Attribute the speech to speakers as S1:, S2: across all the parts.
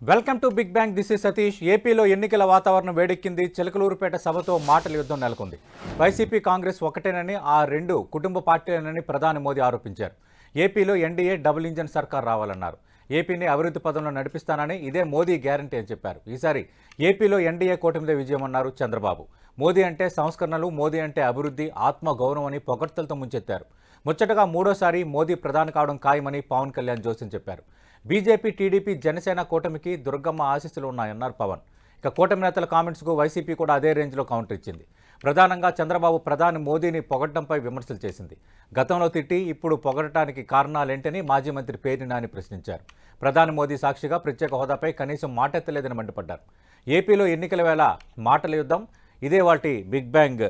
S1: Welcome to big bang. This is Satish. ఏపీలో ఎన్నికల వాతావరణం వేడెక్కింది. చిలకలూరుపేట సభతో మాటల యుద్ధం నెలకొంది. వైసీపీ కాంగ్రెస్ ఒకటేనని, ఆ రెండు కుటుంబ పార్టీలేనని ప్రధాని మోదీ ఆరోపించారు. ఏపీలో ఎన్డీఏ డబుల్ ఇంజన్ సర్కార్ రావాలన్నారు. ఏపీని అభివృద్ధి పదంలో నడిపిస్తానని, ఇదే మోదీ గ్యారంటీ అని చెప్పారు. ఈసారి ఏపీలో ఎన్డీఏ కూటమిదే విజయమన్నారు చంద్రబాబు. మోదీ అంటే సంస్కరణలు, మోదీ అంటే అభివృద్ధి, ఆత్మ గౌరవం అని పొగడ్తలతో ముంచెత్తారు. ముచ్చటగా మూడోసారి మోదీ ప్రధాని కావడం ఖాయమని పవన్ కళ్యాణ్ జోస్యం చెప్పారు. బీజేపీ, టీడీపీ, జనసేన కూటమికి దుర్గమ్మ ఆశీస్సులు ఉన్నాయన్నారు పవన్. ఇక కూటమి నేతల కామెంట్స్కు వైసీపీ కూడా అదే రేంజ్లో కౌంటర్ ఇచ్చింది. ప్రధానంగా చంద్రబాబు ప్రధాని మోదీని పొగడ్డంపై విమర్శలు చేసింది. గతంలో తిట్టి ఇప్పుడు పొగడటానికి కారణాలేంటని మాజీ మంత్రి పేర్ని నాని ప్రశ్నించారు. ప్రధాని మోదీ సాక్షిగా ప్రత్యేక హోదాపై కనీసం మాటెత్తలేదని మండిపడ్డారు. ఏపీలో ఎన్నికల వేళ మాటల యుద్ధం, ఇదే వాటి బిగ్ బ్యాంగ్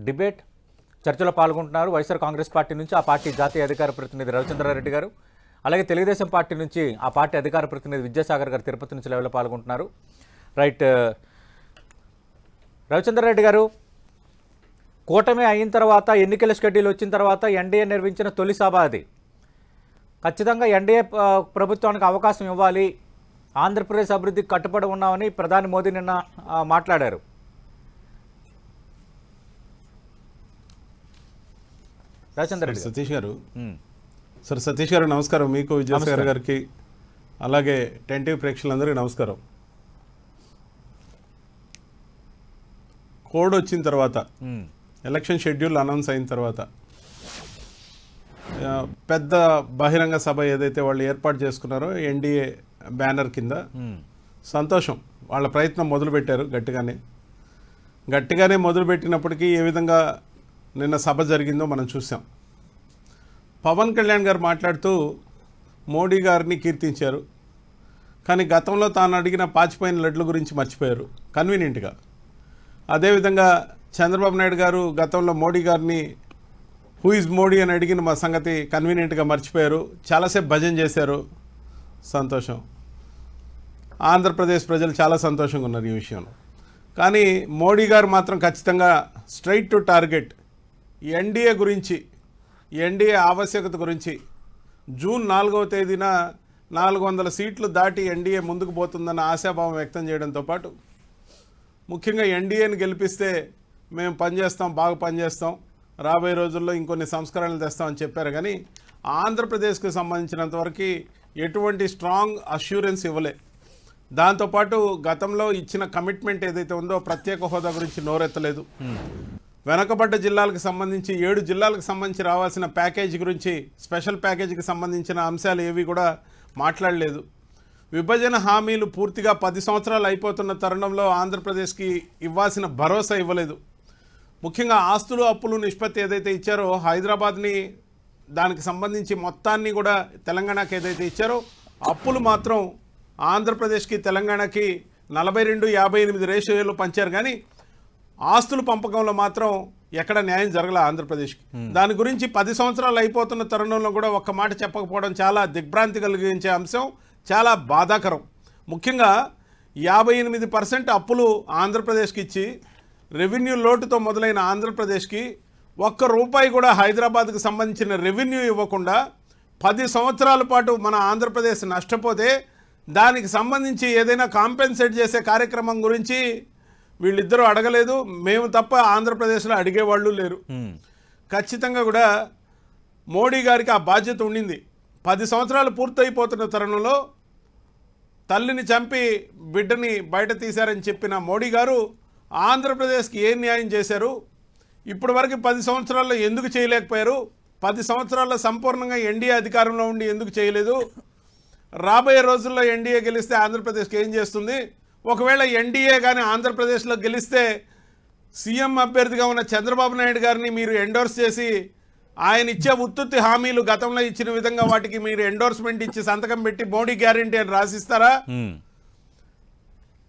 S1: డిబేట్. చర్చలో పాల్గొంటున్నారు వైఎస్ఆర్ కాంగ్రెస్ పార్టీ నుంచి ఆ పార్టీ జాతీయ అధికార ప్రతినిధి రవిచంద్రారెడ్డి గారు, అలాగే తెలుగుదేశం పార్టీ నుంచి ఆ పార్టీ అధికార ప్రతినిధి విద్యాసాగర్ గారు తిరుపతి నుంచి లెవెల్లో పాల్గొంటున్నారు. రైట్, రవిచంద్రారెడ్డి గారు, కూటమి అయిన తర్వాత, ఎన్నికల షెడ్యూల్ వచ్చిన తర్వాత ఎన్డీఏ నిర్వహించిన తొలి సభ అది. ఖచ్చితంగా ఎన్డీఏ ప్రభుత్వానికి అవకాశం ఇవ్వాలి, ఆంధ్రప్రదేశ్ అభివృద్ధికి కట్టుబడి ఉన్నామని ప్రధాని మోదీ నిన్న మాట్లాడారు. రవిచంద్రారెడ్డి
S2: సతీష్ గారు, సతీష్ గారు నమస్కారం. మీకు, విజయసాగర్ గారికి, అలాగే టెంటివ్ ప్రేక్షకులందరికీ నమస్కారం. కోడ్ వచ్చిన తర్వాత, ఎలక్షన్ షెడ్యూల్ అనౌన్స్ అయిన తర్వాత పెద్ద బహిరంగ సభ ఏదైతే వాళ్ళు ఏర్పాటు చేసుకున్నారో ఎన్డీఏ బ్యానర్ కింద, సంతోషం. వాళ్ళ ప్రయత్నం మొదలుపెట్టారు. గట్టిగానే మొదలుపెట్టినప్పటికీ ఏ విధంగా నిన్న సభ జరిగిందో మనం చూసాం. పవన్ కళ్యాణ్ గారు మాట్లాడుతూ మోడీ గారిని కీర్తించారు, కానీ గతంలో తాను అడిగిన పాచిపోయిన లడ్ల గురించి మర్చిపోయారు కన్వీనియంట్గా. అదేవిధంగా చంద్రబాబు నాయుడు గారు గతంలో మోడీ గారిని హూ ఇస్ మోడీ అని అడిగిన మా సంగతి కన్వీనియంట్గా మర్చిపోయారు. చాలాసేపు భజన చేశారు. సంతోషం. ఆంధ్రప్రదేశ్ ప్రజలు చాలా సంతోషంగా ఉన్నారు ఈ విషయంలో. కానీ మోడీ గారు మాత్రం ఖచ్చితంగా స్ట్రైట్ టు టార్గెట్, ఎన్డీఏ గురించి, ఎన్డీఏ ఆవశ్యకత గురించి, జూన్ 4వ తేదీన 400 సీట్లు దాటి ఎన్డీఏ ముందుకు పోతుందన్న ఆశాభావం వ్యక్తం చేయడంతో పాటు, ముఖ్యంగా ఎన్డీఏని గెలిపిస్తే మేము పనిచేస్తాం, బాగా పనిచేస్తాం, రాబోయే రోజుల్లో ఇంకొన్ని సంస్కరణలు తెస్తామని చెప్పారు. కానీ ఆంధ్రప్రదేశ్కి సంబంధించినంతవరకు ఎటువంటి స్ట్రాంగ్ అష్యూరెన్స్ ఇవ్వలే. దాంతోపాటు గతంలో ఇచ్చిన కమిట్మెంట్ ఏదైతే ఉందో ప్రత్యేక హోదా గురించి నోరెత్తలేదు. వెనకబడ్డ జిల్లాలకు సంబంధించి 7 జిల్లాలకు సంబంధించి రావాల్సిన ప్యాకేజీ గురించి, స్పెషల్ ప్యాకేజీకి సంబంధించిన అంశాలు ఏవి కూడా మాట్లాడలేదు. విభజన హామీలు పూర్తిగా 10 సంవత్సరాలు అయిపోతున్న తరుణంలో ఆంధ్రప్రదేశ్కి ఇవ్వాల్సిన భరోసా ఇవ్వలేదు. ముఖ్యంగా ఆస్తులు అప్పులు నిష్పత్తి ఏదైతే ఇచ్చారో, హైదరాబాద్ని దానికి సంబంధించి మొత్తాన్ని కూడా తెలంగాణకి ఏదైతే ఇచ్చారో, అప్పులు మాత్రం ఆంధ్రప్రదేశ్కి తెలంగాణకి 42:58 రేషియోలో పంచారు. కానీ ఆస్తుల పంపకంలో మాత్రం ఎక్కడ న్యాయం జరగల ఆంధ్రప్రదేశ్కి. దాని గురించి 10 సంవత్సరాలు అయిపోతున్న తరుణంలో కూడా ఒక్క మాట చెప్పకపోవడం చాలా దిగ్భ్రాంతి కలిగించే అంశం, చాలా బాధాకరం. ముఖ్యంగా 58% అప్పులు ఆంధ్రప్రదేశ్కి ఇచ్చి, రెవెన్యూ లోటుతో మొదలైన ఆంధ్రప్రదేశ్కి ₹1 కూడా హైదరాబాద్కు సంబంధించిన రెవెన్యూ ఇవ్వకుండా 10 సంవత్సరాల పాటు మన ఆంధ్రప్రదేశ్ నష్టపోతే, దానికి సంబంధించి ఏదైనా కాంపెన్సేట్ చేసే కార్యక్రమం గురించి వీళ్ళిద్దరూ అడగలేదు. మేము తప్ప ఆంధ్రప్రదేశ్లో అడిగేవాళ్ళు లేరు. ఖచ్చితంగా కూడా మోడీ గారికి ఆ బాధ్యత ఉండింది. 10 సంవత్సరాలు పూర్తయిపోతున్న తరుణంలో తల్లిని చంపి బిడ్డని బయట తీశారని చెప్పిన మోడీ గారు ఆంధ్రప్రదేశ్కి ఏం న్యాయం చేశారు, ఇప్పటి వరకు 10 సంవత్సరాల్లో ఎందుకు చేయలేకపోయారు, 10 సంవత్సరాల్లో సంపూర్ణంగా ఎన్డీఏ అధికారంలో ఉండి ఎందుకు చేయలేదు, రాబోయే రోజుల్లో ఎన్డీఏ గెలిస్తే ఆంధ్రప్రదేశ్కి ఏం చేస్తుంది, ఒకవేళ ఎన్డీఏ కానీ ఆంధ్రప్రదేశ్లో గెలిస్తే సీఎం అభ్యర్థిగా ఉన్న చంద్రబాబు నాయుడు గారిని మీరు ఎండోర్స్ చేసి, ఆయన ఇచ్చే ఉత్తుత్తి హామీలు గతంలో ఇచ్చిన విధంగా వాటికి మీరు ఎండోర్స్మెంట్ ఇచ్చి సంతకం పెట్టి మోడీ గ్యారంటీ అని రాసిస్తారా?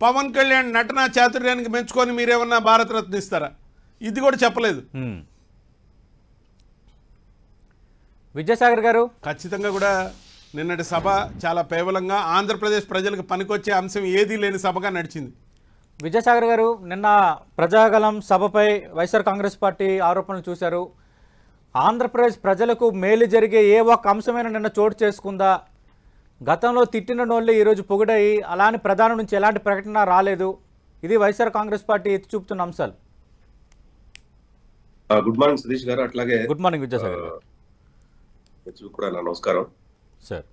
S2: పవన్ కళ్యాణ్ నటనా చాతుర్యానికి మెచ్చుకొని మీరేమన్నా భారతరత్న ఇస్తారా? ఇది కూడా చెప్పలేదు.
S1: విద్యాసాగర్ గారు,
S2: ఖచ్చితంగా కూడా నిన్నటి సభ చాలా కేవలంగా ఆంధ్రప్రదేశ్ ప్రజలకు పనికొచ్చే అంశం ఏదీ లేని సభగా నడిచింది.
S1: విద్యాసాగర్ గారు, నిన్న ప్రజాగలం సభపై వైఎస్ఆర్ కాంగ్రెస్ పార్టీ ఆరోపణలు చూశారు. ఆంధ్రప్రదేశ్ ప్రజలకు మేలు జరిగే ఏ ఒక్క అంశమైనా నిన్న చోటు చేసుకుందా? గతంలో తిట్టిన నోళ్ళే ఈరోజు పొగిడాయి, అలానే ప్రధాని నుంచి ఎలాంటి ప్రకటన రాలేదు. ఇది వైఎస్ఆర్ కాంగ్రెస్ పార్టీ ఎత్తి చూపుతున్న అంశాలు.
S3: గుడ్ మార్నింగ్ సతీష్ గారు, అట్లాగే
S1: గుడ్ మార్నింగ్ విద్యాసాగర్ గారు
S3: కూడా నమస్కారం
S1: సార్.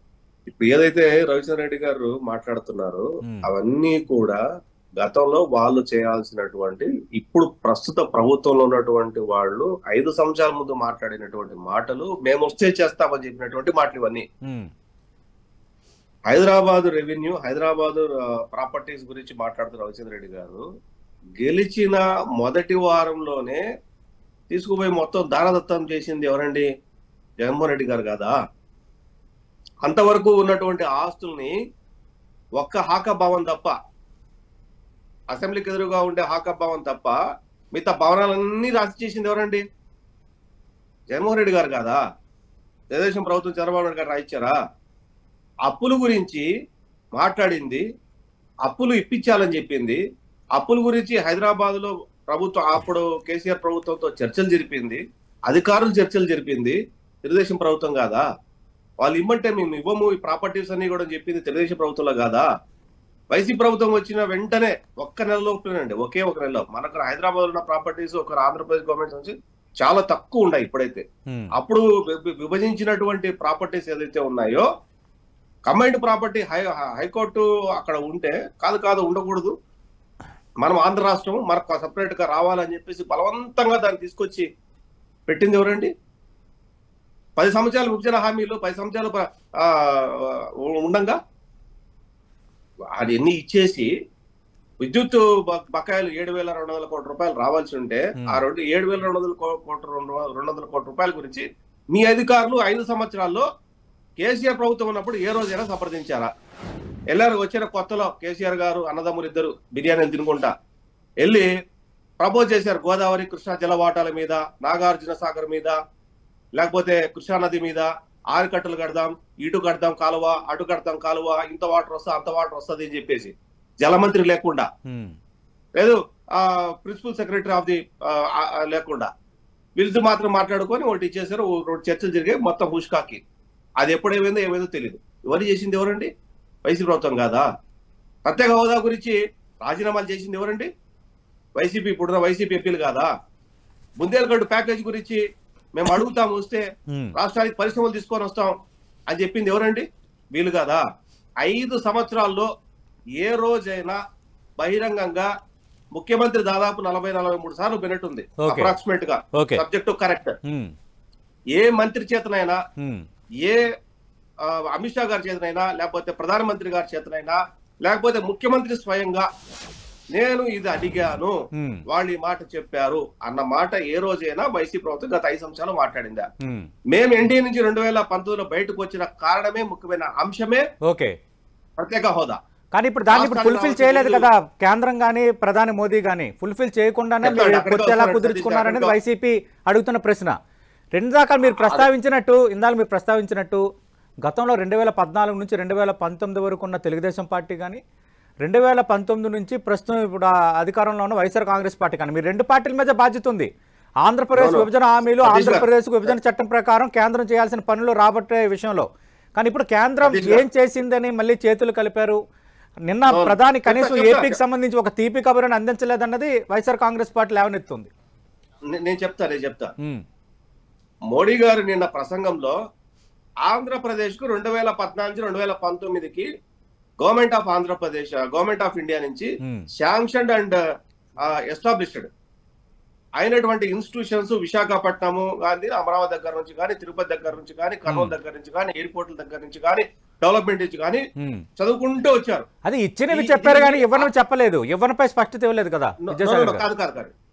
S3: ఇప్పుడు ఏదైతే రవిచంద్ర రెడ్డి గారు మాట్లాడుతున్నారో అవన్నీ కూడా గతంలో వాళ్ళు చేయాల్సినటువంటి, ఇప్పుడు ప్రస్తుత ప్రభుత్వంలో ఉన్నటువంటి వాళ్ళు 5 సంవత్సరాల ముందు మాట్లాడినటువంటి మాటలు, మేము వస్తే చేస్తామని చెప్పినటువంటి మాటలు ఇవన్నీ. హైదరాబాద్ రెవెన్యూ, హైదరాబాద్ ప్రాపర్టీస్ గురించి మాట్లాడుతున్న రవిచంద్ర రెడ్డి గారు గెలిచిన మొదటి వారంలోనే తీసుకుపోయి మొత్తం దానదత్తం చేసింది ఎవరండి? జగన్మోహన్ రెడ్డి గారు కాదా? అంతవరకు ఉన్నటువంటి ఆస్తుల్ని ఒక్క హాకా భవన్ తప్ప, అసెంబ్లీకి ఎదురుగా ఉండే హాకా భవన్ తప్ప మిగతా భవనాలన్నీ రాసి చేసింది ఎవరండి? జగన్మోహన్ రెడ్డి గారు కాదా? తెలుగుదేశం ప్రభుత్వం చంద్రబాబు నాయుడు గారు రాయించారా? అప్పుల గురించి మాట్లాడింది, అప్పులు ఇప్పించాలని చెప్పింది, అప్పుల గురించి హైదరాబాద్ లో ప్రభుత్వం అప్పుడు కేసీఆర్ ప్రభుత్వంతో చర్చలు జరిపింది, అధికారులు చర్చలు జరిపింది తెలుగుదేశం ప్రభుత్వం కాదా? వాళ్ళు ఇమ్మంటే మేము ఇవ్వము ఈ ప్రాపర్టీస్ అన్ని కూడా చెప్పింది తెలుగుదేశం ప్రభుత్వంలో కాదా? వైసీపీ ప్రభుత్వం వచ్చిన వెంటనే ఒక్క నెలలోనండి, ఒకే ఒక నెలలో మనకు హైదరాబాద్ ఉన్న ప్రాపర్టీస్ ఒక ఆంధ్రప్రదేశ్ గవర్నమెంట్ నుంచి చాలా తక్కువ ఉన్నాయి ఇప్పుడైతే. అప్పుడు విభజించినటువంటి ప్రాపర్టీస్ ఏదైతే ఉన్నాయో, కంబైన్డ్ ప్రాపర్టీ హైకోర్టు అక్కడ ఉంటే కాదు ఉండకూడదు, మనం ఆంధ్ర రాష్ట్రం మనకు సపరేట్ గా రావాలని చెప్పేసి బలవంతంగా దాన్ని తీసుకొచ్చి పెట్టింది ఎవరండి? 10 సంవత్సరాలు విభజన హామీలు 10 సంవత్సరాలు ఉండంగా అది ఎన్ని ఇచ్చేసి విద్యుత్ బకాయిలు 7,200 కోట్ల రూపాయలు రావాల్సి ఉంటే ఆ 7,200 కోట్ల రూపాయల గురించి మీ అధికారులు 5 సంవత్సరాల్లో కేసీఆర్ ప్రభుత్వం ఉన్నప్పుడు ఏ రోజైనా సంప్రదించారా? వెళ్ళారు, వచ్చిన కొత్తలో కేసీఆర్ గారు అన్నదమ్ములు ఇద్దరు బిర్యానీలు తినుకుంటా వెళ్ళి ప్రపోజ్ చేశారు గోదావరి కృష్ణా జలవాటాల మీద, నాగార్జున సాగర్ మీద, లేకపోతే కృష్ణానది మీద ఆరుకట్టలు కడదాం, ఇటు కడదాం కాలువ, అటు కడతాం కాలువ, ఇంత వాటర్ వస్తా అంత వాటర్ వస్తుంది అని చెప్పేసి జలమంత్రి లేకుండా, లేదు ప్రిన్సిపల్ సెక్రటరీ ఆఫ్ ది లేకుండా వీళ్ళతో మాత్రం మాట్లాడుకొని ఒకటి ఇచ్చేసారు. 2 చర్చలు జరిగాయి మొత్తం హుష్కాకి. అది ఏమైందో తెలియదు. ఇవన్నీ చేసింది ఎవరండి? వైసీపీ ప్రభుత్వం కాదా? ప్రత్యేక హోదా గురించి రాజీనామాలు చేసింది ఎవరండి? వైసీపీ, ఇప్పుడున్న వైసీపీ ఎంపీలు కాదా? బుందేల్ఖండ్ ప్యాకేజ్ గురించి మేము అడుగుతాం, వస్తే రాష్ట్రానికి పరిశ్రమలు తీసుకొని వస్తాం అని చెప్పింది ఎవరండి? వీళ్ళు కాదా? 5 సంవత్సరాల్లో ఏ రోజైనా బహిరంగంగా ముఖ్యమంత్రి దాదాపు 40-43 సార్లు వినట్టుంది అప్రాక్సిమేట్ గా, సబ్జెక్ట్ కరెక్ట్. ఏ మంత్రి చేతనైనా, ఏ అమిత్ షా గారి చేతనైనా, లేకపోతే ప్రధానమంత్రి గారి చేతనైనా, లేకపోతే ముఖ్యమంత్రి స్వయంగా నేను ఇది అడిగాను, వాళ్ళు ఈ మాట చెప్పారు అన్న మాట ఏ రోజైనా వైసీపీ ప్రభుత్వం గత 5 సంవత్సరాలు మాట్లాడిందా? మేము ఎన్డీఏ నుంచి 2019లో బయటకు వచ్చిన కారణమే, ముఖ్యమైన అంశమే ప్రత్యేక హోదా.
S1: కానీ ఇప్పుడు దాన్ని ఫుల్ఫిల్ చేయలేదు కదా కేంద్రం గానీ ప్రధాని మోదీ గానీ. ఫుల్ఫిల్ చేయకుండానే ఎలా కుదుర్చుకున్నారనేది వైసీపీ అడుగుతున్న ప్రశ్న. ఇందాక మీరు ప్రస్తావించినట్టు గతంలో 2014 నుంచి 2019 వరకు ఉన్న తెలుగుదేశం పార్టీ కానీ, 2019 నుంచి ప్రస్తుతం ఇప్పుడు అధికారంలో ఉన్న వైఎస్ఆర్ కాంగ్రెస్ పార్టీ కానీ, మీరు 2 పార్టీల మీద బాధ్యత ఉంది. ఆంధ్రప్రదేశ్ విభజన హామీలు, ఆంధ్రప్రదేశ్ విభజన చట్టం ప్రకారం కేంద్రం చేయాల్సిన పనులు రాబట్టే విషయంలో. కానీ ఇప్పుడు కేంద్రం ఏం చేసిందని మళ్ళీ చేతులు కలిపారు. నిన్న ప్రధాని కనీసం ఏపీకి సంబంధించి ఒక తీపి కబురుని అందించలేదన్నది వైఎస్ఆర్ కాంగ్రెస్ పార్టీ లేవనెత్తుంది.
S3: నేను చెప్తా. మోడీ గారు నిన్న ప్రసంగంలో ఆంధ్రప్రదేశ్ కు 2014-2019కి government of Andhra Pradesh, government of India నుంచి శాంక్షన్డ్ అండ్ ఎస్టాబ్లిష్డ్ అయినటువంటి ఇన్స్టిట్యూషన్స్ విశాఖపట్నము కానీ, అమరావతి దగ్గర నుంచి కానీ, తిరుపతి దగ్గర నుంచి కానీ, కర్నూలు దగ్గర నుంచి కానీ, ఎయిర్పోర్ట్ల దగ్గర నుంచి కానీ, డెవలప్మెంట్ నుంచి కానీ చదువుకుంటూ వచ్చారు.
S1: అది ఇచ్చినవి చెప్పారు కానీ ఇవ్వనవి చెప్పలేదు, ఇవ్వనపై స్పష్టత ఇవ్వలేదు కదా.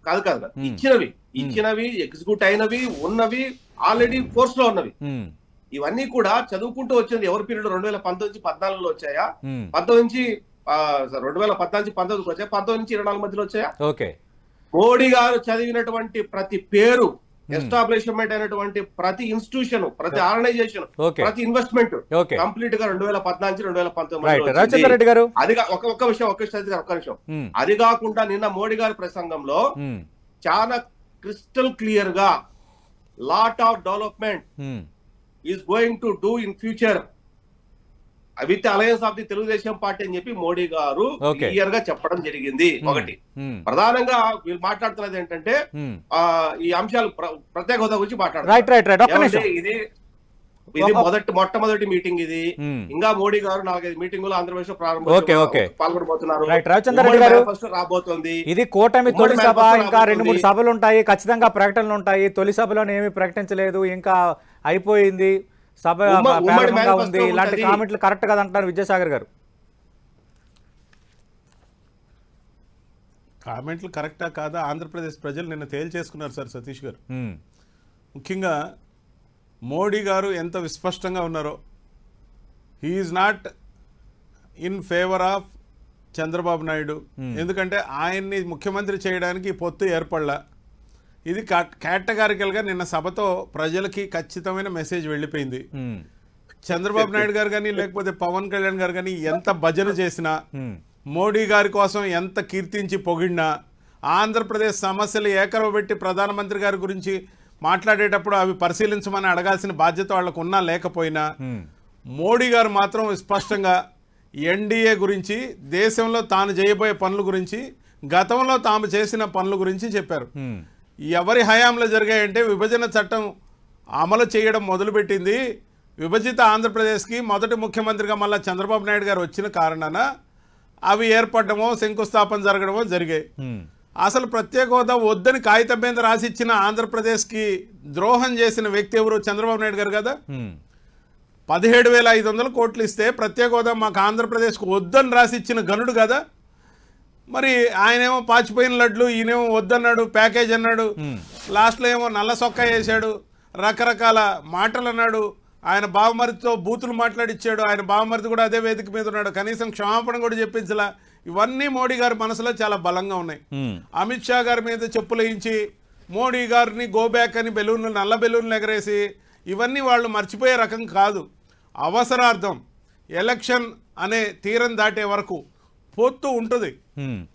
S3: కాదు ఇచ్చినవి ఎగ్జిక్యూట్ అయినవి, ఉన్నవి, ఆల్రెడీ ఫోర్స్ లో ఉన్నవి, ఇవన్నీ కూడా చదువుకుంటూ వచ్చింది. ఎవరి పీరియడ్ 2019-14లో వచ్చాయా? 2014-19 వచ్చాయా? 19-24 మధ్యలో వచ్చాయా? మోడీ గారు చదివినటువంటి ప్రతి పేరు, ఎస్టాబ్లిష్మెంట్ అయినటువంటి ప్రతి ఇన్స్టిట్యూషన్, ప్రతి ఆర్గనైజేషన్, ప్రతి ఇన్వెస్ట్మెంట్ కంప్లీట్ గా 2014-2019 అది ఒక్క విషయం. అది కాకుండా నిన్న మోడీ గారి ప్రసంగంలో చాలా క్రిస్టల్ క్లియర్ గా lot of development is going to do in future with alliance of the Telugu Desam party అని చెప్పి మోడీ గారు క్లియర్ గా చెప్పడం జరిగింది. ఒకటి ప్రధానంగా వీళ్ళు మాట్లాడుతున్నది ఏంటంటే ఈ అంశాలు ప్రత్యేక హోదా గురించి మాట్లాడుతున్నారు. ఇది మొట్టమొదటి మీటింగ్. ఇది ఇంకా మోడీ గారు 4-5 మీటింగులు ఆంధ్రప్రదేశ్ పాల్గొనబోతున్నారు. రాబోతోంది.
S1: ఇది కూటమి తొలి సభ, ఇంకా 2-3 సభలు ఉంటాయి, ఖచ్చితంగా ప్రకటనలు ఉంటాయి. తొలి సభలోనే ఏమీ ప్రకటించలేదు, ఇంకా అయిపోయింది, సభ ప్రారంభంగా ఉంది, ఇలాంటి కామెంట్లు కరెక్ట్ కాదంటారు విద్యాసాగర్ గారు.
S2: కామెంట్లు కరెక్టా కాదా ఆంధ్రప్రదేశ్ ప్రజలు నిన్న తేల్చేసుకున్నారు సార్ సతీష్ గారు. ముఖ్యంగా మోడీ గారు ఎంత విస్పష్టంగా ఉన్నారో, he's not in favour of Chandrababu Naidu. ఎందుకంటే ఆయన్ని ముఖ్యమంత్రి చేయడానికి పొత్తు ఏర్పడలా. ఇది కేటగారికల్గా నిన్న సభతో ప్రజలకి ఖచ్చితమైన మెసేజ్ వెళ్ళిపోయింది. చంద్రబాబు నాయుడు గారు కానీ లేకపోతే పవన్ కళ్యాణ్ గారు కానీ ఎంత భజన చేసినా, మోడీ గారి కోసం ఎంత కీర్తించి పొగిడినా, ఆంధ్రప్రదేశ్ సమస్యలు ఏకరవబెట్టి ప్రధానమంత్రి గారి గురించి మాట్లాడేటప్పుడు అవి పరిశీలించమని అడగాల్సిన బాధ్యత వాళ్ళకు ఉన్నా లేకపోయినా, మోడీ గారు మాత్రం స్పష్టంగా ఎన్డీఏ గురించి, దేశంలో తాను చేయబోయే పనుల గురించి, గతంలో తాము చేసిన పనుల గురించి చెప్పారు. ఎవరి హయాంలో జరిగాయంటే విభజన చట్టం అమలు చేయడం మొదలుపెట్టింది విభజిత ఆంధ్రప్రదేశ్కి మొదటి ముఖ్యమంత్రిగా మళ్ళీ చంద్రబాబు నాయుడు గారు వచ్చిన కారణాన అవి ఏర్పడమో శంకుస్థాపన జరగడమో జరిగాయి. అసలు ప్రత్యేక హోదా వద్దని కాగితం మీద రాసిచ్చిన ఆంధ్రప్రదేశ్కి ద్రోహం చేసిన వ్యక్తి ఎవరు? చంద్రబాబు నాయుడు గారు కదా. 17,500 కోట్లు ఇస్తే ప్రత్యేక హోదా మాకు ఆంధ్రప్రదేశ్కు వద్దని రాసిచ్చిన గనుడు కదా. మరి ఆయనేమో పాచిపోయిన లడ్లు, ఈయనేమో వద్దన్నాడు, ప్యాకేజ్ అన్నాడు, లాస్ట్లో ఏమో నల్ల సొక్కా వేసాడు, రకరకాల మాటలు అన్నాడు, ఆయన బావమరిదితో బూతులు మాట్లాడిచ్చాడు, ఆయన బావమరిది కూడా అదే వేదిక మీద ఉన్నాడు, కనీసం క్షమాపణ కూడా చెప్పించలా. ఇవన్నీ మోడీ గారి మనసులో చాలా బలంగా ఉన్నాయి. అమిత్ షా గారి మీద చెప్పులు వేయించి మోడీ గారిని గోబ్యాక్ అని బెలూన్లు, నల్ల బెలూన్లు ఎగరేసి, ఇవన్నీ వాళ్ళు మర్చిపోయే రకం కాదు. అవసరార్థం ఎలక్షన్ అనే తీరం దాటే వరకు పొత్తు ఉంటుంది.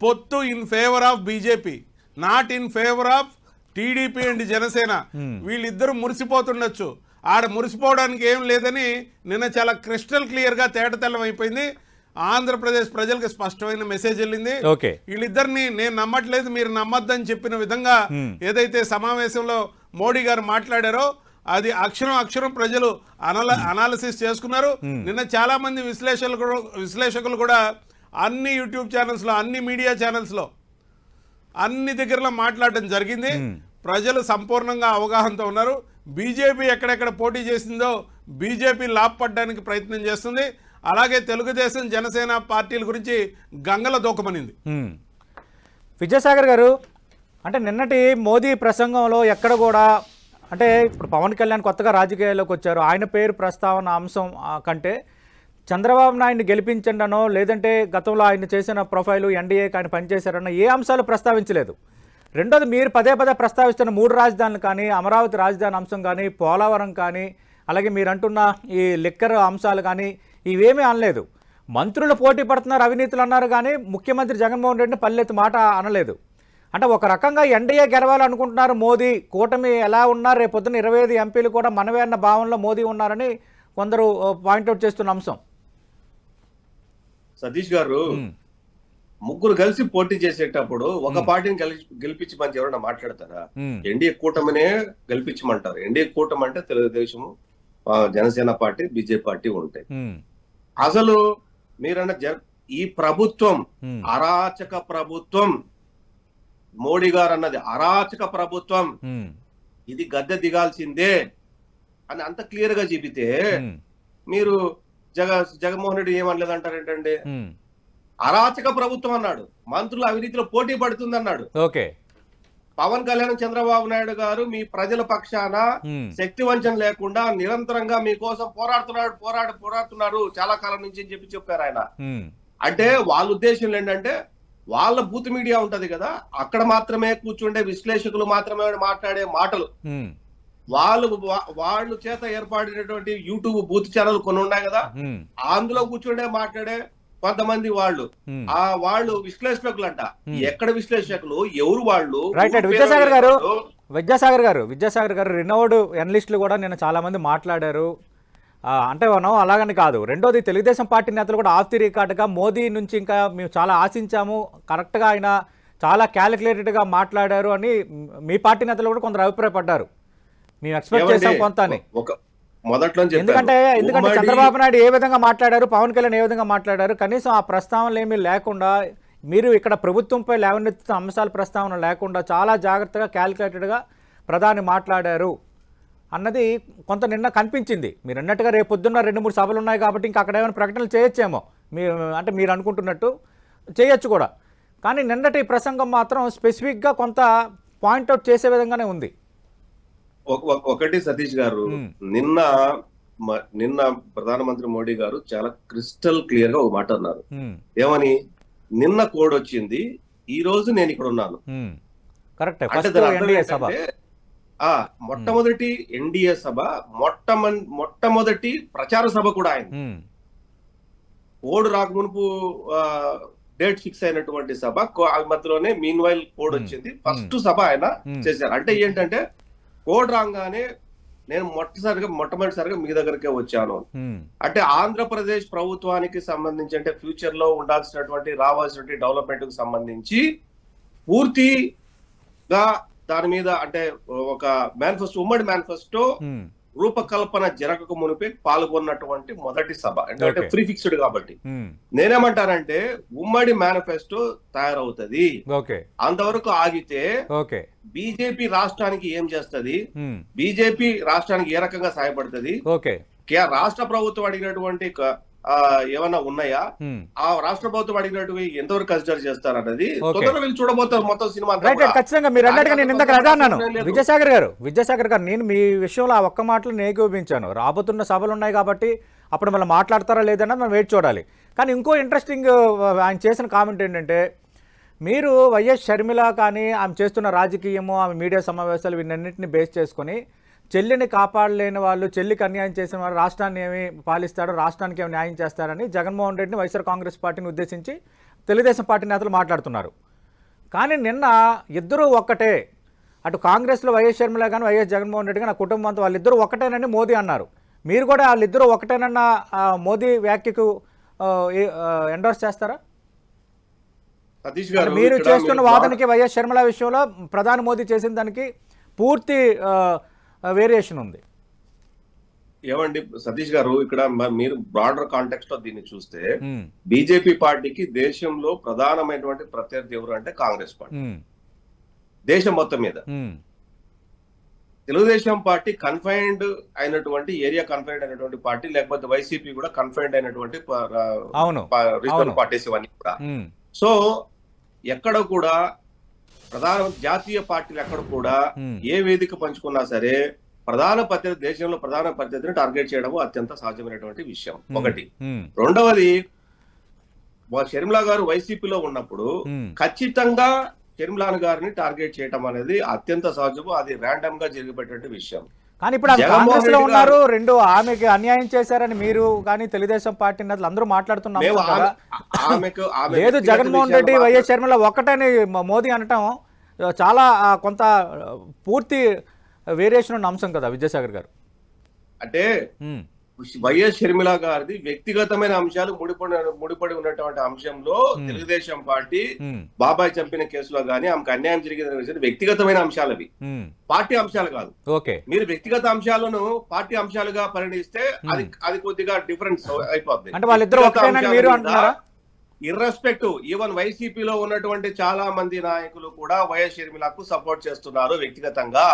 S2: పొత్తు in favour of BJP, not in favour of TDP and Janasena. వీళ్ళిద్దరూ మురిసిపోతుండొచ్చు, ఆడ మురిసిపోవడానికి ఏం లేదని నిన్న చాలా క్రిస్టల్ క్లియర్గా తేటతెల్లం అయిపోయింది. ఆంధ్రప్రదేశ్ ప్రజలకు స్పష్టమైన మెసేజ్ వెళ్ళింది. వీళ్ళిద్దరిని నేను నమ్మట్లేదు, మీరు నమ్మద్దని చెప్పిన విధంగా ఏదైతే సమావేశంలో మోడీ గారు మాట్లాడారో అది అక్షరం ప్రజలు అనాలిసిస్ చేసుకున్నారు. నిన్న చాలా మంది విశ్లేషకులు కూడా అన్ని యూట్యూబ్ ఛానల్స్లో, అన్ని మీడియా ఛానల్స్లో, అన్ని దగ్గరలో మాట్లాడడం జరిగింది. ప్రజలు సంపూర్ణంగా అవగాహనతో ఉన్నారు. బీజేపీ ఎక్కడెక్కడ పోటీ చేసిందో బీజేపీ లాభపడడానికి ప్రయత్నం చేస్తుంది. అలాగే తెలుగుదేశం, జనసేన పార్టీల గురించి గంగల దూకమనింది.
S1: విద్యాసాగర్ గారు, అంటే నిన్నటి మోదీ ప్రసంగంలో ఎక్కడ కూడా, అంటే ఇప్పుడు పవన్ కళ్యాణ్ కొత్తగా రాజకీయాల్లోకి వచ్చారు, ఆయన పేరు ప్రస్తావన అంశం కంటే చంద్రబాబు నాయుడిని గెలిపించండి అనో, లేదంటే గతంలో ఆయన చేసిన ప్రొఫైలు, ఎన్డీఏకి ఆయన పనిచేశారన్న ఏ అంశాలు ప్రస్తావించలేదు. రెండోది, మీరు పదే ప్రస్తావిస్తున్న 3 రాజధానులు కానీ, అమరావతి రాజధాని అంశం కానీ, పోలవరం కానీ, అలాగే మీరు అంటున్న ఈ లిక్కర్ అంశాలు కానీ ఇవేమీ అనలేదు. మంత్రులు పోటీ పడుతున్నారు, అవినీతులు అన్నారు, కానీ ముఖ్యమంత్రి జగన్మోహన్ రెడ్డిని పల్లెత్తు మాట అనలేదు. అంటే ఒక రకంగా ఎన్డీఏ గెలవాలనుకుంటున్నారు మోదీ, కూటమి ఎలా ఉన్నారు, రేపు పొద్దున్న 25 ఎంపీలు కూడా మనవే అన్న భావనలో మోదీ ఉన్నారని కొందరు పాయింట్అవుట్ చేస్తున్న అంశం.
S3: సతీష్ గారు, ముగ్గురు కలిసి పోటీ చేసేటప్పుడు ఒక పార్టీని గెలిపించమని ఎవరైనా మాట్లాడతారా? ఎన్డీఏ కూటమినే గెలిపించమంటారు. ఎన్డీఏ కూటమి అంటే Telugu Desam, Janasena party, BJP party ఉంటాయి. అసలు మీరన్న ఈ ప్రభుత్వం అరాచక ప్రభుత్వం, మోడీ గారు అన్నది అరాచక ప్రభుత్వం, ఇది గద్దె దిగాల్సిందే అని అంత క్లియర్ గా చెబితే మీరు జగన్మోహన్ రెడ్డి ఏమనలేదంటారు ఏంటండి? అరాచక ప్రభుత్వం అన్నాడు, మంత్రులు అవినీతిలో పోటీ పడుతుంది అన్నాడు. పవన్ కళ్యాణ్, చంద్రబాబు నాయుడు గారు మీ ప్రజల పక్షాన శక్తి వంచన లేకుండా నిరంతరంగా మీకోసం పోరాడుతున్నారు చాలా కాలం నుంచి అని చెప్పారు ఆయన. అంటే వాళ్ళ ఉద్దేశం ఏంటంటే, వాళ్ళ బూత్ మీడియా ఉంటది కదా, అక్కడ మాత్రమే కూర్చుండే విశ్లేషకులు మాత్రమే మాట్లాడే మాటలు, వాళ్ళు చేత ఏర్పడినటువంటి యూట్యూబ్ బూత్ ఛానల్ కొన్ని ఉన్నాయి కదా, అందులో కూర్చుండే మాట్లాడే కొంతమంది వాళ్ళు విశ్లేషకులు అంట. ఎక్కడ విశ్లేషకులు, ఎవరు వాళ్ళు?
S1: విద్యాసాగర్ గారు రినోవ్డ్ ఎనలిస్టులు కూడా నిన్న చాలా మంది మాట్లాడారు. అంటే మనం అలాగని కాదు. రెండోది తెలుగుదేశం పార్టీ నేతలు కూడా ఆఫ్ ది రికార్డ్గా మోదీ నుంచి ఇంకా మేము చాలా ఆశించాము, కరెక్ట్గా ఆయన చాలా క్యాలిక్యులేటెడ్గా మాట్లాడారు అని మీ పార్టీ నేతలు కూడా కొందరు అభిప్రాయపడ్డారు. మేము ఎక్స్పెక్ట్ చేసాం కొంత అని.
S3: మొదట్లో
S1: ఎందుకంటే చంద్రబాబు నాయుడు ఏ విధంగా మాట్లాడారు, పవన్ కళ్యాణ్ ఏ విధంగా మాట్లాడారు, కనీసం ఆ ప్రస్తావనలు ఏమీ లేకుండా మీరు ఇక్కడ ప్రభుత్వంపై లేవనెత్తుతున్న అంశాల ప్రస్తావన లేకుండా చాలా జాగ్రత్తగా క్యాలిక్యులేటెడ్గా ప్రధాని మాట్లాడారు అన్నది కొంత నిన్న కనిపించింది. మీరు అన్నట్టుగా రేపు పొద్దున్న 2-3 సభలు ఉన్నాయి కాబట్టి ఇంకా అక్కడ ఏమైనా ప్రకటనలు చేయొచ్చేమో, అంటే మీరు అనుకుంటున్నట్టు చేయొచ్చు కూడా. కానీ నిన్నటి ప్రసంగం మాత్రం స్పెసిఫిక్గా కొంత పాయింట్అవుట్ చేసే విధంగానే ఉంది.
S3: ఒకటి సతీష్ గారు, నిన్న ప్రధానమంత్రి మోడీ గారు చాలా క్రిస్టల్ క్లియర్ గా ఒక మాట అన్నారు. ఏమని? నిన్న కోడ్ వచ్చింది, ఈ రోజు నేను ఇక్కడ ఉన్నాను. మొట్టమొదటి ఎన్డీఏ సభ, మొట్టమొదటి ప్రచార సభ కూడా ఆయన. కోడ్ రాకమునుపు డేట్ ఫిక్స్ అయినటువంటి సభ మధ్యలోనే మీన్ వైల్ కోడ్ వచ్చింది. ఫస్ట్ సభ ఆయన చేశారు. అంటే ఏంటంటే కోడ్ రాగానే నేను మొట్టమొదటిసారిగా మీ దగ్గరకే వచ్చాను. అంటే ఆంధ్రప్రదేశ్ ప్రభుత్వానికి సంబంధించి, అంటే ఫ్యూచర్ లో ఉండాల్సినటువంటి రావాల్సినటువంటి డెవలప్మెంట్ కు సంబంధించి పూర్తిగా దాని మీద అంటే ఒక మేనిఫెస్టో, ఉమ్మడి మేనిఫెస్టో రూపకల్పన జరగక మునిపే పాల్గొన్నటువంటి మొదటి సభ. అంటే ప్రీ ఫిక్స్డ్ కాబట్టి నేనేమంటానంటే ఉమ్మడి మేనిఫెస్టో తయారవుతుంది, అంతవరకు ఆగితే బీజేపీ రాష్ట్రానికి ఏం చేస్తుంది, బీజేపీ రాష్ట్రానికి ఏ రకంగా సహాయపడుతుంది, రాష్ట్ర ప్రభుత్వం అడిగినటువంటి ఏమన్నా ఉన్నాయా, ఆ రాష్ట్ర ప్రభుత్వం అడిగినట్టు ఎంతవరకు కన్సిడర్ చేస్తారు అన్నది తొందరగా వీళ్ళు చూడబోతారు మొత్తం సినిమా.
S1: ఖచ్చితంగా మీరు అన్నట్టుగా నేను ఇందాక అదే అన్నాను. విజయసాగర్ గారు నేను మీ విషయంలో ఆ ఒక్క మాటలు ఏకీభవించాను. రాబోతున్న సభలు ఉన్నాయి కాబట్టి అప్పుడు మళ్ళీ మాట్లాడతారా లేదన్నది మనం వెయిట్ చూడాలి. కానీ ఇంకో ఇంట్రెస్టింగ్ ఆయన చేసిన కామెంట్ ఏంటంటే, మీరు వైఎస్ షర్మిల కానీ ఆమె చేస్తున్న రాజకీయము, ఆమె మీడియా సమావేశాలు వీటన్నింటినీ బేస్ చేసుకొని చెల్లిని కాపాడలేని వాళ్ళు, చెల్లికి అన్యాయం చేసిన వాళ్ళు రాష్ట్రాన్ని ఏమి పాలిస్తాడో, రాష్ట్రానికి ఏమి న్యాయం చేస్తారని జగన్మోహన్ రెడ్డిని వైఎస్ఆర్ కాంగ్రెస్ పార్టీని ఉద్దేశించి తెలుగుదేశం పార్టీ నేతలు మాట్లాడుతున్నారు. కానీ నిన్న ఇద్దరూ ఒక్కటే, అటు కాంగ్రెస్లో వైఎస్ షర్మిల కానీ వైఎస్ జగన్మోహన్ రెడ్డి కానీ ఆ కుటుంబం అంతా వాళ్ళిద్దరూ ఒకటేనని మోదీ అన్నారు. మీరు కూడా వాళ్ళిద్దరూ ఒకటేనన్న మోదీ వ్యాఖ్యకు ఎండోర్స్ చేస్తారా? మీరు చేస్తున్న వాదనకి వైఎస్ షర్మిల విషయంలో ప్రధాని మోదీ చేసిన దానికి పూర్తి వేరియేషన్ ఉంది.
S3: ఏమండి సతీష్ గారు, ఇక్కడ మీరు బ్రాడర్ కాంటెక్స్ట్ లో దీన్ని చూస్తే బీజేపీ పార్టీకి దేశంలో ప్రధానమైనటువంటి ప్రత్యర్థి ఎవరు అంటే కాంగ్రెస్ పార్టీ, దేశం మొత్తం మీద. తెలుగుదేశం పార్టీ కన్ఫైన్డ్ అయినటువంటి ఏరియా, కన్ఫైన్డ్ అయినటువంటి పార్టీ, లేకపోతే వైసీపీ కూడా కన్ఫైన్డ్ అయినటువంటి రీజనల్ పార్టీస్ ఇవన్నీ కూడా. సో ఎక్కడ కూడా జాతీయ పార్టీలు ఎక్కడ కూడా ఏ వేదిక పంచుకున్నా సరే ప్రధాన ప్రత్యర్థి, దేశంలో ప్రధాన ప్రత్యర్థిని టార్గెట్ చేయడం అత్యంత సహజమైనటువంటి విషయం ఒకటి. రెండవది, షర్మిల గారు వైసీపీలో ఉన్నప్పుడు ఖచ్చితంగా షర్మిల గారిని టార్గెట్ చేయడం అనేది అత్యంత సహజము, అది ర్యాండమ్ గా జరిగిపోయేటువంటి విషయం.
S1: కానీ ఇప్పుడు కాంగ్రెస్ లో ఉన్నారు, రెండు ఆమెకి అన్యాయం చేశారని మీరు కానీ తెలుగుదేశం పార్టీ నేతలు అందరూ మాట్లాడుతున్నారు. లేదు, జగన్మోహన్ రెడ్డి వైఎస్ షర్మిల ఒక్కటని మోదీ అనటం చాలా కొంత పూర్తి వేరియేషన్ ఉన్న అంశం కదా విద్యాసాగర్ గారు.
S3: అంటే వైఎస్ షర్మిల గారిది వ్యక్తిగతమైన అంశాలు ముడిపడి ఉన్నటువంటి అంశంలో తెలుగుదేశం పార్టీ బాబాయ్ చంపిన కేసులో గానీ ఆమెకు అన్యాయం జరిగిందని వ్యక్తిగతమైన అంశాలు అవి, పార్టీ అంశాలు కాదు. మీరు వ్యక్తిగత అంశాలను పార్టీ అంశాలుగా పరిగణిస్తే అది కొద్దిగా డిఫరెన్స్ అయిపోతుంది.
S1: అంటే వాళ్ళిద్దరూ ఒకటేనని మీరు అంటున్నారా?
S3: ఇర్రెస్పెక్టివ్, ఈవెన్ వైసీపీలో ఉన్నటువంటి చాలా మంది నాయకులు కూడా వైఎస్ షర్మిలకు సపోర్ట్ చేస్తున్నారు వ్యక్తిగతంగా.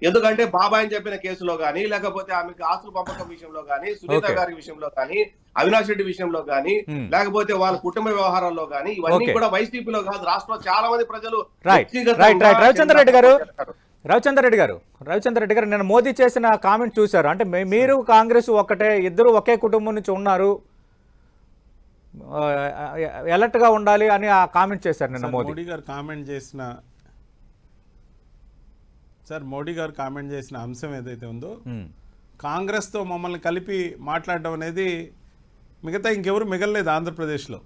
S3: ఎందుకంటే బాబాయ్ అని చెప్పిన కేసులో గానీ, లేకపోతే ఆమెకు ఆస్తుల పంపకం విషయంలో గానీ, సునీత గారి విషయంలో గానీ, అవినాష్ రెడ్డి విషయంలో గానీ, లేకపోతే వాళ్ళ కుటుంబ వ్యవహారాల్లో గానీ, ఇవన్నీ కూడా వైసీపీలో కాదు, రాష్ట్రంలో చాలా మంది ప్రజలు.
S1: రవిచంద్ర రెడ్డి గారు నేను మోదీ చేసిన కామెంట్ చూశారు. అంటే మీరు కాంగ్రెస్ ఒక్కటే, ఇద్దరు ఒకే కుటుంబం నుంచి ఉన్నారు, అలర్ట్ గా ఉండాలి అని ఆ కామెంట్ చేశారు నిన్న
S2: మోడీ గారు కామెంట్ చేసిన అంశం ఏదైతే ఉందో, కాంగ్రెస్ తో మమ్మల్ని కలిపి మాట్లాడడం అనేది మిగతా ఇంకెవరు మిగలలేదు ఆంధ్రప్రదేశ్లో.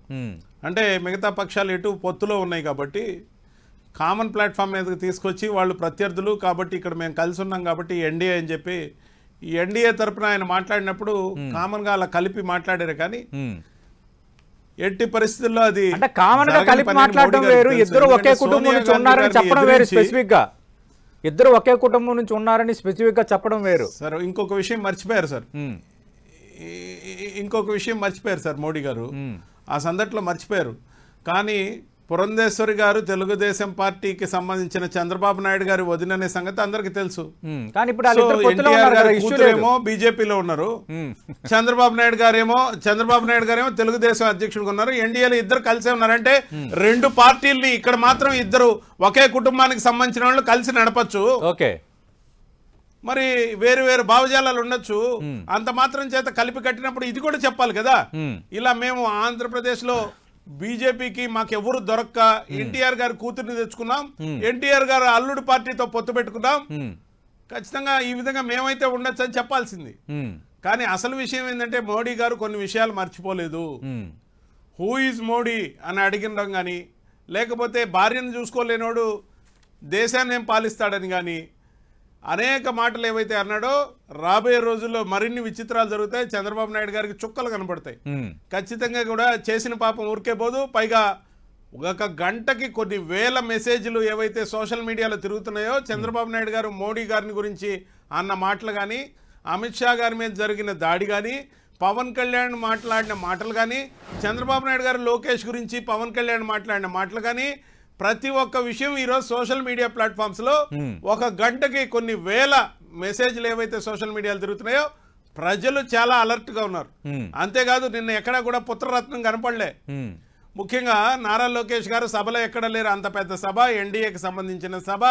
S2: అంటే మిగతా పక్షాలు ఎటు పొత్తులో ఉన్నాయి కాబట్టి కామన్ ప్లాట్ఫామ్ మీదకి తీసుకొచ్చి వాళ్ళు ప్రత్యర్థులు కాబట్టి ఇక్కడ మేము కలిసి ఉన్నాం కాబట్టి ఎన్డీఏ అని చెప్పి ఈ ఎన్డీఏ తరపున ఆయన మాట్లాడినప్పుడు కామన్ గా అలా కలిపి మాట్లాడారు కానీ ఎట్టి పరిస్థితుల్లో అది
S1: అంటే కామన్ గా కలిపి మాట్లాడడం వేరు, ఇద్దరు ఒకే కుటుంబం నుంచి ఉన్నారని చెప్పడం వేరు. స్పెసిఫిక్ గా ఇద్దరు ఒకే కుటుంబం నుంచి ఉన్నారని స్పెసిఫిక్ గా చెప్పడం వేరు.
S2: సార్ ఇంకొక విషయం మర్చిపోయారు సార్, ఇంకొక విషయం మర్చిపోయారు సార్ మోడీ గారు, ఆ సందర్భంలో మర్చిపోయారు. కానీ పురంధేశ్వరి గారు తెలుగుదేశం పార్టీకి సంబంధించిన చంద్రబాబు నాయుడు గారి వదిననే సంగతి అందరికి తెలుసు.
S1: కానీ ఇప్పుడు
S2: ఎన్టీఆర్ గారి కూతురేమో బీజేపీలో ఉన్నారు, చంద్రబాబు నాయుడు గారేమో తెలుగుదేశం అధ్యక్షుడిగా ఉన్నారు, ఎన్డీఏలో ఇద్దరు కలిసే ఉన్నారంటే రెండు పార్టీల్ని ఇక్కడ మాత్రం ఇద్దరు ఒకే కుటుంబానికి సంబంధించిన వాళ్ళు కలిసి నడపచ్చు.
S1: ఓకే,
S2: మరి వేరు వేరు భావజాలాలు ఉండొచ్చు, అంత మాత్రం చేత కలిపి కట్టినప్పుడు ఇది కూడా చెప్పాలి కదా. ఇలా మేము ఆంధ్రప్రదేశ్ లో బీజేపీకి మాకెవరు దొరక్క ఎన్టీఆర్ గారి కూతుర్ని తెచ్చుకున్నాం, ఎన్టీఆర్ గారు అల్లుడు పార్టీతో పొత్తు పెట్టుకున్నాం, ఖచ్చితంగా ఈ విధంగా మేమైతే ఉండొచ్చు అని చెప్పాల్సింది. కానీ అసలు విషయం ఏంటంటే మోడీ గారు కొన్ని విషయాలు మర్చిపోలేదు. హూ ఈజ్ మోడీ అని అడిగినడం కానీ, లేకపోతే భార్యను చూసుకోలేనోడు దేశాన్ని ఏం పాలిస్తాడని కానీ అనేక మాటలు ఏవైతే అన్నాడో రాబోయే రోజుల్లో మరిన్ని విచిత్రాలు జరుగుతాయి. చంద్రబాబు నాయుడు గారికి చుక్కలు కనపడతాయి. ఖచ్చితంగా కూడా చేసిన పాపం ఊరికే పోదు. పైగా ఒక గంటకి కొన్ని వేల మెసేజ్లు ఏవైతే సోషల్ మీడియాలో తిరుగుతున్నాయో చంద్రబాబు నాయుడు గారు మోడీ గారిని గురించి అన్న మాటలు కానీ, అమిత్ షా గారి మీద జరిగిన దాడి కానీ, పవన్ కళ్యాణ్ మాట్లాడిన మాటలు కానీ, చంద్రబాబు నాయుడు గారు లోకేష్ గురించి పవన్ కళ్యాణ్ మాట్లాడిన మాటలు కానీ, ప్రతి ఒక్క విషయం ఈరోజు సోషల్ మీడియా ప్లాట్ఫామ్స్ లో ఒక గంటకి కొన్ని వేల మెసేజ్లు ఏవైతే సోషల్ మీడియాలో తిరుగుతున్నాయో ప్రజలు చాలా అలర్ట్ గా ఉన్నారు. అంతేకాదు నిన్న ఎక్కడా కూడా పుత్రరత్నం కనపడలే. ముఖ్యంగా నారా లోకేష్ గారు సభలో ఎక్కడ లేరు, అంత పెద్ద సభ, ఎన్డీఏకి సంబంధించిన సభ,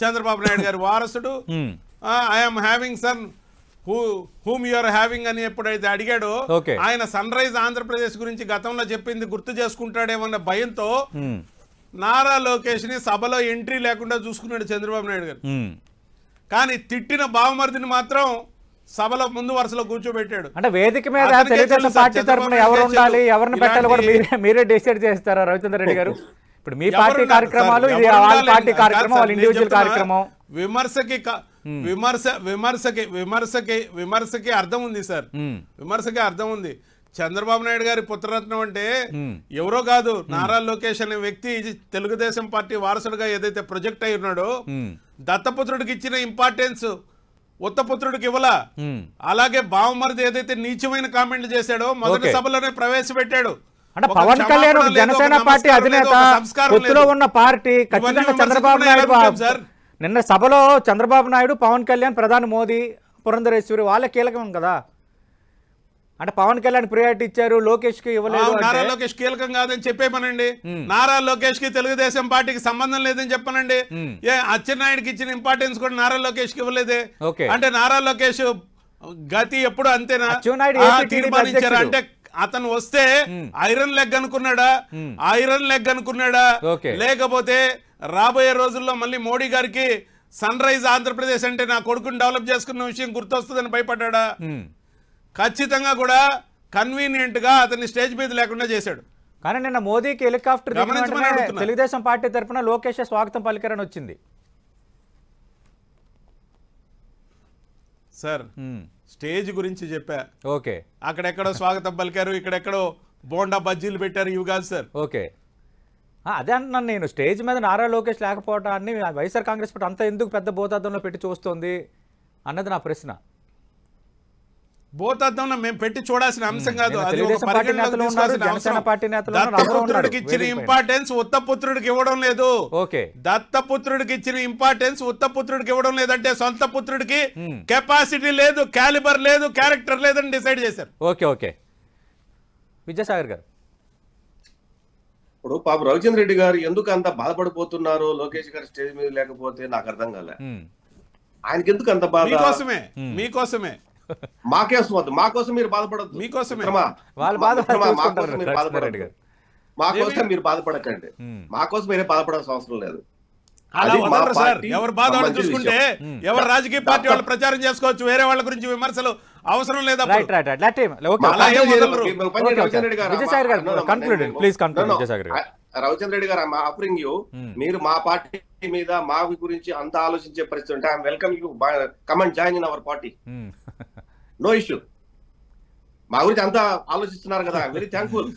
S2: చంద్రబాబు నాయుడు గారి వారసుడు, I'm having son whom you're having అని ఎప్పుడైతే అడిగాడో ఆయన సన్ రైజ్ ఆంధ్రప్రదేశ్ గురించి గతంలో చెప్పింది గుర్తు చేసుకుంటాడేమన్న భయంతో నారా లోకేష్ ని సభలో ఎంట్రీ లేకుండా చూసుకున్నాడు చంద్రబాబు నాయుడు గారు. కానీ తిట్టిన బావమరిదిని మాత్రం సభలో ముందు వరుసలో కూర్చోబెట్టాడు.
S1: అంటే వేదిక మీద తెలుగుదేశం పార్టీ తరఫున ఎవరు ఉండాలి, ఎవరిని పెట్టాలి కూడా మీరే డిసైడ్ చేస్తారా రవిచంద్ర రెడ్డి గారు? ఇప్పుడు మీ పార్టీ కార్యక్రమాలు, ఇది వాళ్ళ పార్టీ కార్యక్రమం, వాళ్ళ ఇండివిజువల్ కార్యక్రమం.
S2: విమర్శకి అర్థం ఉంది సార్, విమర్శకి అర్థం ఉంది. చంద్రబాబు నాయుడు గారి పుత్రరత్నం అంటే ఎవరో కాదు, నారా లోకేష్ అనే వ్యక్తి తెలుగుదేశం పార్టీ వారసుడుగా ఏదైతే ప్రొజెక్ట్ అయి ఉన్నాడో దత్తపుత్రుడికి ఇచ్చిన ఇంపార్టెన్స్ ఉత్తపుత్రుడికి ఇవ్వలా. అలాగే బావమరిది ఏదైతే నీచమైన కామెంట్లు చేశాడో మొదటి సభలోనే ప్రవేశపెట్టాడు.
S1: అంటే పవన్ కళ్యాణ్ జనసేన పార్టీ అధినేత, పొత్తులో ఉన్న పార్టీ, ఖచ్చితంగా చంద్రబాబు నాయుడు నిన్న సభలో చంద్రబాబు నాయుడు, పవన్ కళ్యాణ్, ప్రధాని మోదీ, పురంధరేశ్వరి వాళ్ళే కీలకం కదా. అంటే పవన్ కళ్యాణ్ ప్రియారిటీ ఇచ్చారు, లోకేష్ కి ఇవ్వలేదు.
S2: నారా లోకేష్ కీలకం కాదని చెప్పేమనండి. నారా లోకేష్ కి తెలుగుదేశం పార్టీకి సంబంధం లేదని చెప్పనండి. అచ్చెన్నాయుడికి ఇచ్చిన ఇంపార్టెన్స్ కూడా నారా లోకేష్ కి ఇవ్వలేదే. అంటే నారా లోకేష్ గతి ఎప్పుడు అంతేనా తీర్మానించారు? అంటే అతను వస్తే ఐరన్ లెగ్ అనుకున్నాడా, లేకపోతే రాబోయే రోజుల్లో మళ్ళీ మోడీ గారికి సన్ రైజ్ ఆంధ్రప్రదేశ్ అంటే నా కొడుకుని డెవలప్ చేసుకున్న విషయం గుర్తొస్తుందని భయపడ్డా? ఖచ్చితంగా కూడా కన్వీనియంట్ గా అతన్ని స్టేజ్ మీద లేకుండా చేశాడు.
S1: కానీ నిన్న మోదీకి హెలికాప్టర్ తెలుగుదేశం పార్టీ తరఫున లోకేష్ స్వాగతం పలికారని వచ్చింది
S2: సార్. స్టేజ్ గురించి చెప్పా, ఓకే, అక్కడెక్కడో స్వాగతం పలికారు, ఇక్కడెక్కడో బోండా బజ్జీలు పెట్టారు, ఇవి కాదు సార్.
S1: ఓకే, అదే అంటున్నాను నేను. స్టేజ్ మీద నారా లోకేష్ లేకపోవటాన్ని వైఎస్ఆర్ కాంగ్రెస్ పార్టీ అంత ఎందుకు పెద్ద భూతార్థంలో పెట్టి చూస్తోంది అన్నది నా ప్రశ్న.
S2: భూతార్థంలో మేము పెట్టి చూడాల్సిన అంశం కాదు,
S1: దత్తపుత్రుడికి
S2: ఇచ్చిన ఇంపార్టెన్స్ ఉత్తపుత్రుడికి ఇవ్వడం లేదు. దత్తపుత్రుడికి ఇచ్చిన ఇంపార్టెన్స్ ఉత్తపుత్రుడికి ఇవ్వడం లేదంటే సొంత పుత్రుడికి కెపాసిటీ లేదు, క్యాలిబర్ లేదు, క్యారెక్టర్ లేదని డిసైడ్ చేశారు.
S1: ఓకే ఓకే విద్యాసాగర్ గారు,
S3: ఇప్పుడు పాప రవిచంద్ర రెడ్డి గారు ఎందుకు అంత బాధపడిపోతున్నారు లోకేష్ గారు స్టేజ్ మీద లేకపోతే నాకు అర్థం కాలే. ఆయనకి ఎందుకు అంత బాధ?
S2: మీకోసమే
S3: మా కోసం మీరు బాధపడద్దు,
S2: మీకోసమే
S3: మా కోసం మీరు బాధపడకండి, మా కోసం మీరే బాధపడాల్సిన అవసరం లేదు.
S2: ఎవరు బాధ చూసుకుంటే ఎవరు రాజకీయ పార్టీ వాళ్ళు ప్రచారం చేసుకోవచ్చు, వేరే వాళ్ళ గురించి విమర్శలు అవసరం లేదా?
S3: రవిచంద్ర రెడ్డి గారు ఐఎమ్ ఆఫరింగ్ యూ, మీరు మా పార్టీ మీద మా గురించి అంత ఆలోచించే పరిస్థితి ఉంటే I'm welcome you, come and join in our party, no issue. మా గురించి అంతా ఆలోచిస్తున్నారు కదా, వెరీ థ్యాంక్ఫుల్.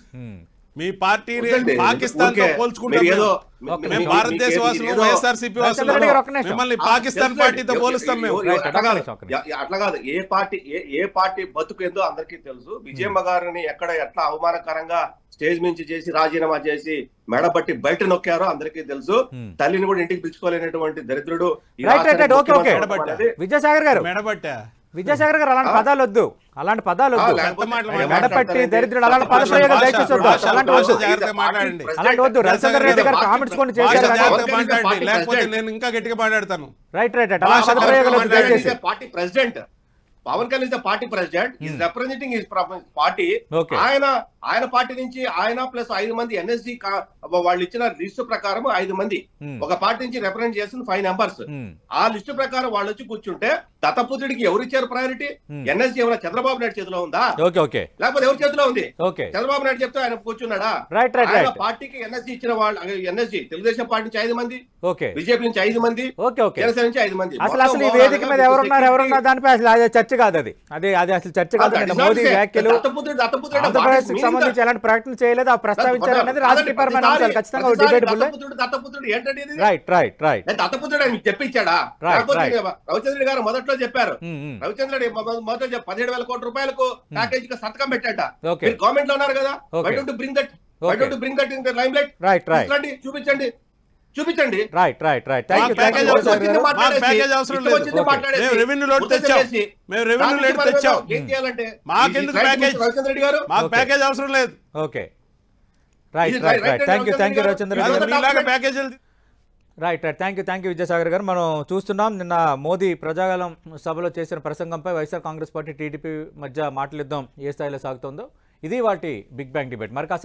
S2: మీ పార్టీని పాకిస్తాన్ తో పోల్చుకుంటాం, మేము భారతదేశ వాసులు, వైఎస్ఆర్సీపీ వాసులు, మిమ్మల్ని పాకిస్తాన్ పార్టీతో పోలుస్తాం మేము.
S3: అట్లా కాదు, ఏ పార్టీ బతుకు ఏందో అందరికీ తెలుసు. విజయమ్మ గారిని ఎట్లా అవమానకరంగా స్టేజ్ మించి చేసి రాజీనామా చేసి మెడబట్టి బయట నొక్కారో అందరికీ తెలుసు. తల్లిని కూడా ఇంటికి పిలుచుకోలేనటువంటి దరిద్రుడు
S1: విద్యాసాగర్ గారు.
S2: మెడబట్టా
S1: విద్యాసాగర్ గారు అలాంటి పదాలు వద్దు, అలాంటి పదాలు వద్దు. మెడపట్టి దరిద్రుడు అలాంటి పద ప్రయోగాలు దయచేసి వద్దు, అలాంటి వద్దు. రవిచంద్ర రెడ్డి గారు కామెంట్స్ కొన్ని చేశారు,
S2: లేకపోతే నేను ఇంకా గట్టిగా మాట్లాడతాను.
S1: రైట్ రైట్ రైట్, అలాంటి పద ప్రయోగాలు వద్దు దయచేసి.
S3: Party president Pawan Kalyan the party president, is representing his party. ఆయన పార్టీ నుంచి ఆయన ప్లస్ 5 మంది ఎన్ఎస్డి వాళ్ళు ఇచ్చిన లిస్టు ప్రకారం 5 మంది ఒక పార్టీ నుంచి రిప్రజెంట్ చేసిన 5 మెంబర్స్. ఆ లిస్టు ప్రకారం వాళ్ళు వచ్చి కూర్చుంటే దత్తపుత్రుడికి ఎవరు ఇచ్చారు ప్రయారిటీ? ఎన్ఎస్డి ఏమైనా చంద్రబాబు నాయుడు చేతిలో ఉందా? లేకపోతే ఎవరి చేతిలో ఉంది? చంద్రబాబు నాయుడు చెప్తే ఆయన కూర్చున్నాడా? ఆయన పార్టీకి ఎన్ఎస్డి ఇచ్చిన వాళ్ళు, ఎన్ఎస్డి తెలుగుదేశం పార్టీ నుంచి 5 మంది, బీజేపీ నుంచి 5 మంది, జనసేన నుంచి 5 మంది.
S1: అసలు ఈ వేదిక మీద ఎవరున్నారు దానిపై అసలు చర్చ కాదు, అది అసలు చర్చ కాదు. మోదీ వ్యాఖ్యలు ఆంధ్రప్రదేశ్ కి సంబంధించి ఎలాంటి ప్రకటనలు చేయలేదు, ఆ ప్రస్తావించారు అనేది రాజకీయపరమైన అంశాలు, ఖచ్చితంగా డిబేటబుల్. రైట్ రైట్ రైట్,
S3: దత్తపుత్రుడు ఆయన చెప్పించాడా? రవిచంద్ర గారు మొదట్లో చెప్పారు, రవిచంద్ర రెడ్డి మొదట్లో 17,000 కోట్ల రూపాయలకు ప్యాకేజ్ కి సంతకం పెట్టాట. గవర్నమెంట్ లో ఉన్నారు కదా, చూపించండి చూపించండి.
S1: Right right right, thank you
S2: package అవసరం లేదు, మేము రెవెన్యూ లోడ్ తెచ్చాం,
S3: ఏం చేయాలంటే
S2: మాకెందుకు ప్యాకేజ్?
S3: రవిచంద్ర రెడ్డి గారు
S2: మాకు ప్యాకేజ్ అవసరం లేదు.
S1: Okay right right right, thank you Ravichandra Reddy గారు.
S2: Package
S1: right right, thank you Vidyasagar గారు. మనం చూస్తున్నాం నిన్న మోదీ ప్రజాగలం సభలో చేసిన ప్రసంగంపై వైఎస్ఆర్ కాంగ్రెస్ పార్టీ టీడీపీ మధ్య మాటల యుద్ధం ఏ స్థాయిలో సాగుతోందో. ఇది వాటి బిగ్ బ్యాంగ్ డిబేట్. మరి